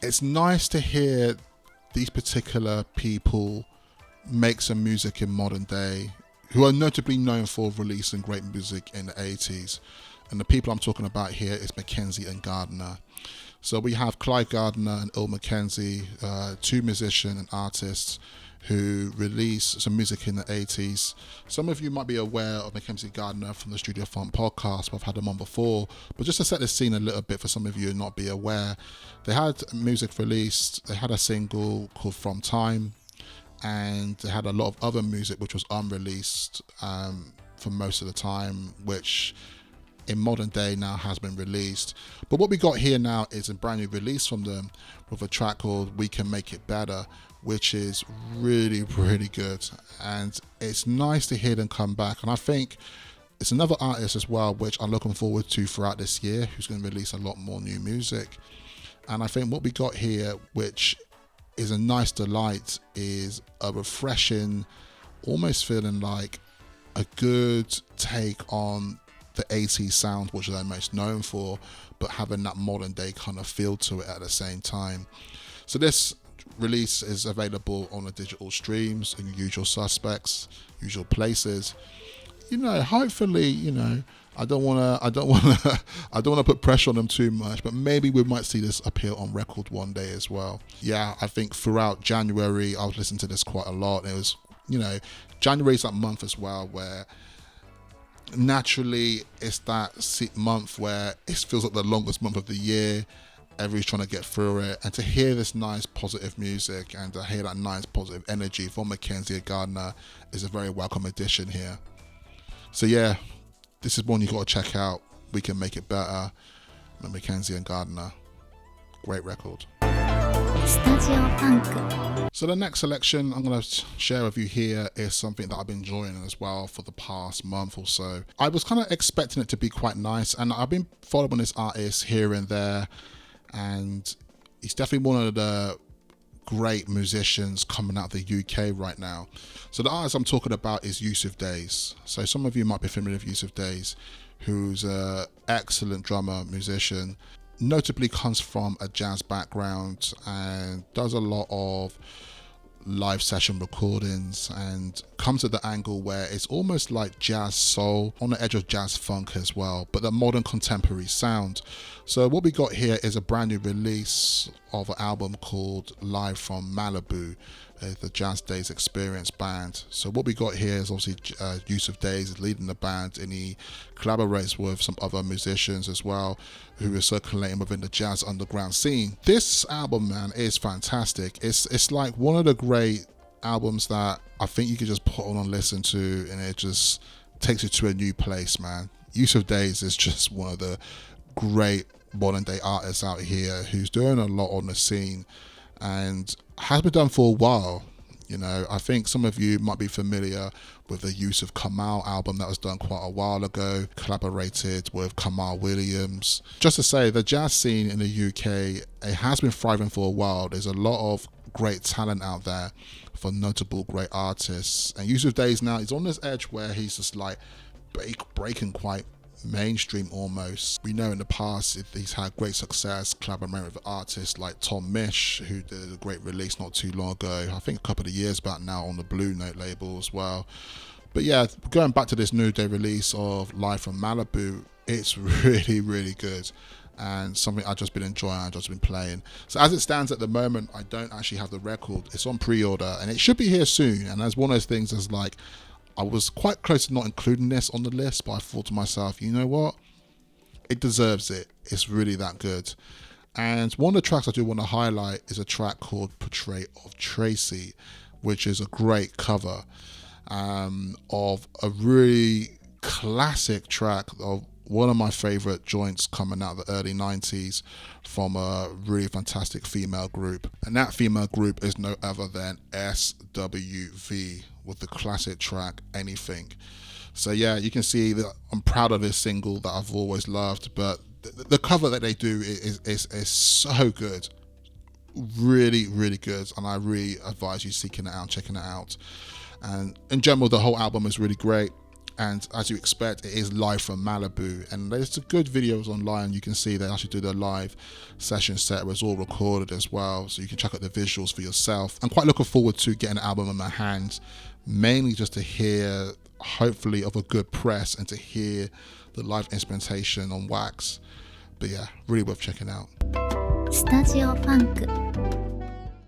It's nice to hear these particular people make some music in modern day who are notably known for releasing great music in the 80s. And the people I'm talking about here is McKenzie and Gardiner. So we have Clyde Gardiner and McKenzie, two musicians and artists who released some music in the 80s. Some of you might be aware of McKenzie Gardiner from the Studio Funk podcast. I've had them on before. But just to set the scene a little bit for some of you who not be aware, they had music released. They had a single called From Time. And they had a lot of other music which was unreleased for most of the time, which in modern day now has been released. But what we got here now is a brand new release from them with a track called We Can Make It Better, which is really, really good. And it's nice to hear them come back. And I think it's another artist as well, which I'm looking forward to throughout this year, who's going to release a lot more new music. And I think what we got here, which is a nice delight, is a refreshing, almost feeling like a good take on the 80s sound, which they're most known for, but having that modern day kind of feel to it at the same time. So this release is available on the digital streams and usual suspects, usual places. Hopefully, I don't want to put pressure on them too much, but maybe we might see this appear on record one day as well. Yeah, I think throughout January I was listening to this quite a lot. It was, January is that month as well where naturally it's that month where it feels like the longest month of the year. Everybody's trying to get through it, and to hear this nice positive music and to hear that nice positive energy from McKenzie and Gardiner is a very welcome addition here. So yeah, this is one you got to check out. We Can Make It Better, McKenzie and Gardiner. Great record. So the next selection I'm going to share with you here is something that I've been enjoying as well for the past month or so. I was kind of expecting it to be quite nice, and I've been following this artist here and there, and he's definitely one of the great musicians coming out of the UK right now. So the artist I'm talking about is Yussef Dayes. So some of you might be familiar with Yussef Dayes, who's an excellent drummer, musician, notably comes from a jazz background and does a lot of live session recordings and comes at the angle where it's almost like jazz soul on the edge of jazz funk as well, but the modern contemporary sound. So what we got here is a brand new release of an album called Live from Malibu, the Yussef Dayes Experience band. So what we got here is obviously Yussef Dayes is leading the band, and he collaborates with some other musicians as well who are circulating within the jazz underground scene. This album, man, is fantastic. It's like one of the great albums that I think you could just put on and listen to, and it just takes you to a new place, man. Yussef Dayes is just one of the great modern day artists out here who's doing a lot on the scene and has been done for a while. I think some of you might be familiar with the Yussef Kamal album that was done quite a while ago, collaborated with Kamal Williams. Just to say, the jazz scene in the UK, it has been thriving for a while. There's a lot of great talent out there for notable great artists. And Yussef Dayes now is on this edge where he's just like breaking quite mainstream almost. We know in the past he's had great success collaborating with artists like Tom Misch, who did a great release not too long ago, I think a couple of years back now, on the Blue Note label as well. But yeah, going back to this new day release of Live from Malibu, it's really, really good and something I've just been enjoying, I've just been playing. So as it stands at the moment, I don't actually have the record. It's on pre-order and it should be here soon, and that's one of those things that's like, I was quite close to not including this on the list, but I thought to myself, you know what? It deserves it. It's really that good. And one of the tracks I do want to highlight is a track called Portrait of Tracy, which is a great cover of a really classic track of one of my favorite joints coming out of the early 90s from a really fantastic female group. And that female group is no other than SWV, with the classic track Anything. So yeah, you can see that I'm proud of this single that I've always loved, but the cover that they do is so good. Really, really good, and I really advise you seeking it out, checking it out. And in general, the whole album is really great. and as you expect, it is live from Malibu, and there's some good videos online. You can see they actually do the live session set where it's all recorded as well, so you can check out the visuals for yourself. I'm quite looking forward to getting the album in my hands, mainly just to hear, hopefully, of a good press and to hear the live instrumentation on wax. But yeah, really worth checking out. スタジオファンク